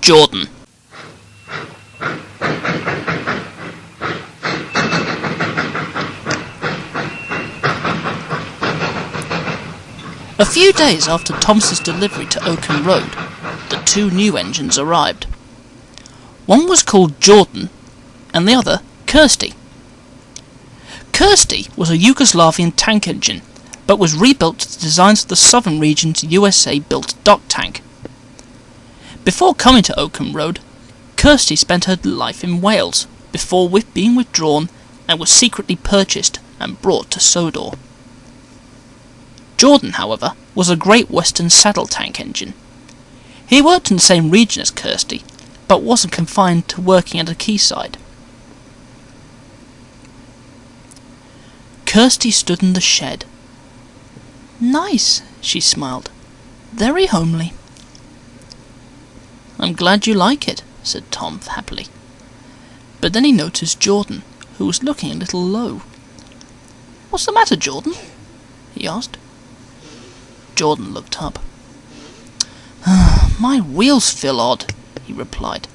Jordon. A few days after Thomas's delivery to Oakham Road, the two new engines arrived. One was called Jordon, and the other Kirsty. Kirsty was a Yugoslavian tank engine, but was rebuilt to the designs of the southern region's USA-built dock tank. Before coming to Oakham Road, Kirsty spent her life in Wales, before being withdrawn and was secretly purchased and brought to Sodor. Jordon, however, was a Great Western saddle tank engine. He worked in the same region as Kirsty, but wasn't confined to working at a quayside. Kirsty stood in the shed. "Nice," she smiled. "Very homely." "I'm glad you like it," said Tom happily. But then he noticed Jordon, who was looking a little low. "What's the matter, Jordon?" he asked. Jordon looked up. "My wheels feel odd," he replied.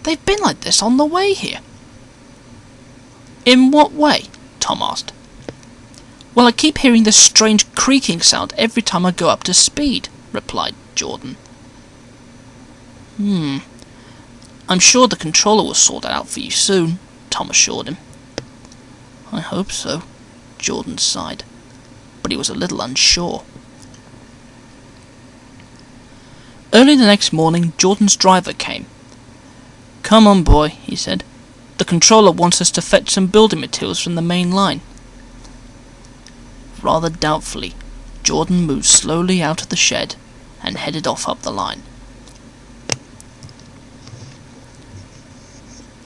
"They've been like this on the way here." "In what way?" Tom asked. "Well, I keep hearing this strange creaking sound every time I go up to speed," replied Jordon. "I'm sure the controller will sort that out for you soon," Tom assured him. "I hope so," Jordon sighed, but he was a little unsure. Early the next morning, Jordon's driver came. "Come on, boy," he said. "The controller wants us to fetch some building materials from the main line." Rather doubtfully, Jordon moved slowly out of the shed and headed off up the line.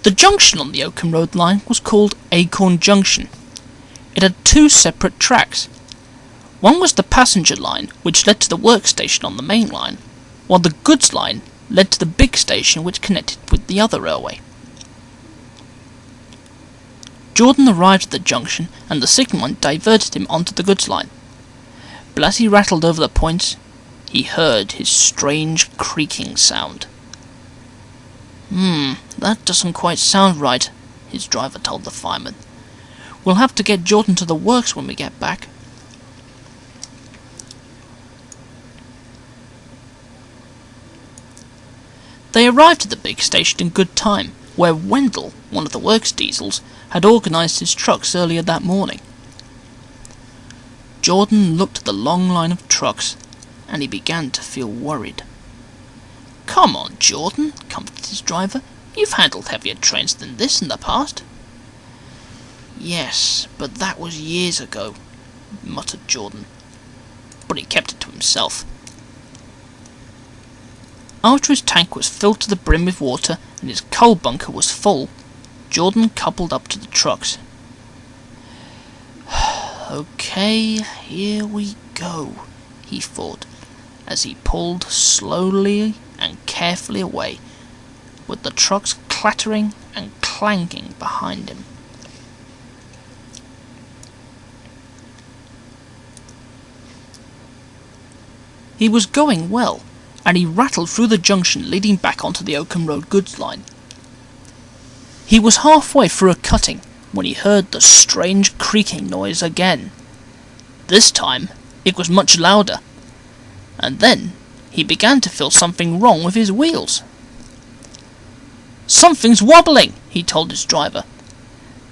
The junction on the Oakham Road line was called Acorn Junction. It had two separate tracks. One was the passenger line, which led to the workstation on the main line, while the goods line led to the big station which connected with the other railway. Jordon arrived at the junction, and the signalman diverted him onto the goods line. But as he rattled over the points, he heard his strange creaking sound. That doesn't quite sound right," his driver told the fireman. "We'll have to get Jordon to the works when we get back." They arrived at the big station in good time, where Wendell, one of the works diesels, had organised his trucks earlier that morning. Jordon looked at the long line of trucks, and he began to feel worried. "Come on, Jordon," comforted his driver. "You've handled heavier trains than this in the past." "Yes, but that was years ago," muttered Jordon. But he kept it to himself. After his tank was filled to the brim with water and his coal bunker was full, Jordon coupled up to the trucks. "Okay, here we go," he thought, as he pulled slowly and carefully away, with the trucks clattering and clanking behind him. He was going well, and he rattled through the junction leading back onto the Oakham Road goods line. He was halfway through a cutting when he heard the strange creaking noise again. This time it was much louder, and then he began to feel something wrong with his wheels. "Something's wobbling," he told his driver,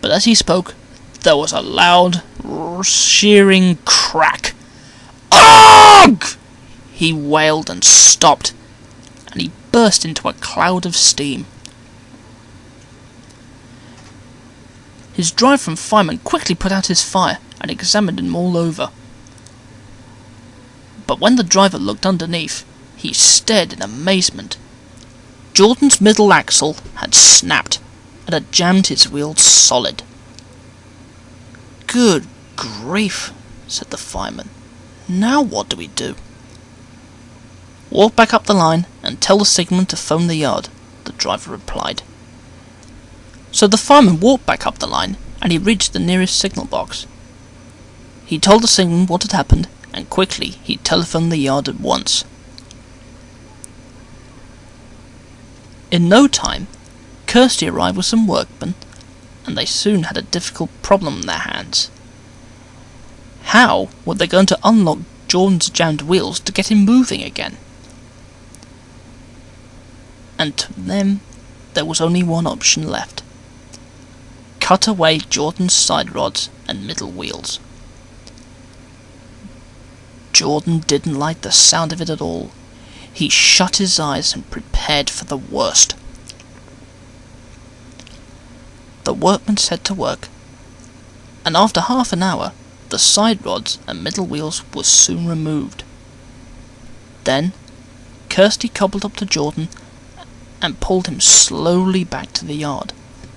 but as he spoke there was a loud, shearing crack. "Ugh!" he wailed and stopped, and he burst into a cloud of steam. His driver and fireman quickly put out his fire and examined him all over. But when the driver looked underneath, he stared in amazement. Jordon's middle axle had snapped and had jammed his wheels solid. "Good grief," said the fireman. "Now what do we do?" "Walk back up the line and tell the signalman to phone the yard," the driver replied. So the fireman walked back up the line, and he reached the nearest signal box. He told the signalman what had happened, and quickly he telephoned the yard at once. In no time, Kirsty arrived with some workmen, and they soon had a difficult problem in their hands. How were they going to unlock Jordon's jammed wheels to get him moving again? And to them, there was only one option left. Cut away Jordon's side rods and middle wheels. Jordon didn't like the sound of it at all. He shut his eyes and prepared for the worst. The workmen set to work, and after half an hour, the side rods and middle wheels were soon removed. Then, Kirsty cobbled up to Jordon and pulled him slowly back to the yard,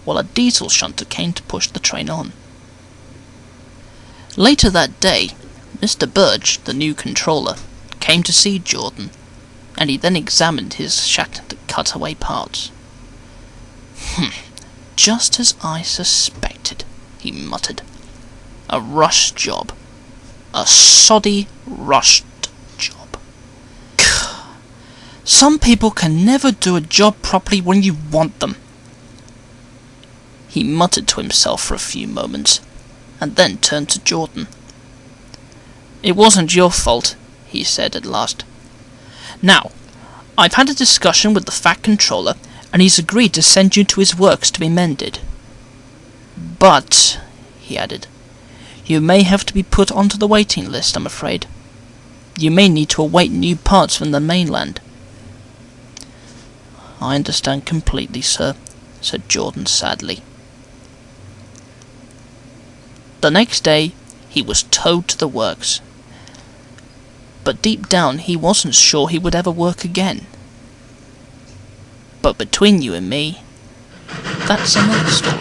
while a diesel shunter came to push the train on. Later that day, Mr. Birch, the new controller, came to see Jordon, and he then examined his shattered cutaway parts. Just as I suspected, he muttered. A rush job. A soddy, rushed job. Some people can never do a job properly when you want them. He muttered to himself for a few moments, and then turned to Jordon. It wasn't your fault, he said at last. Now, I've had a discussion with the Fat Controller, and he's agreed to send you to his works to be mended. But, he added, you may have to be put onto the waiting list, I'm afraid. You may need to await new parts from the mainland. I understand completely, sir, said Jordon sadly. The next day, he was towed to the works. But deep down, he wasn't sure he would ever work again. But between you and me, that's another story.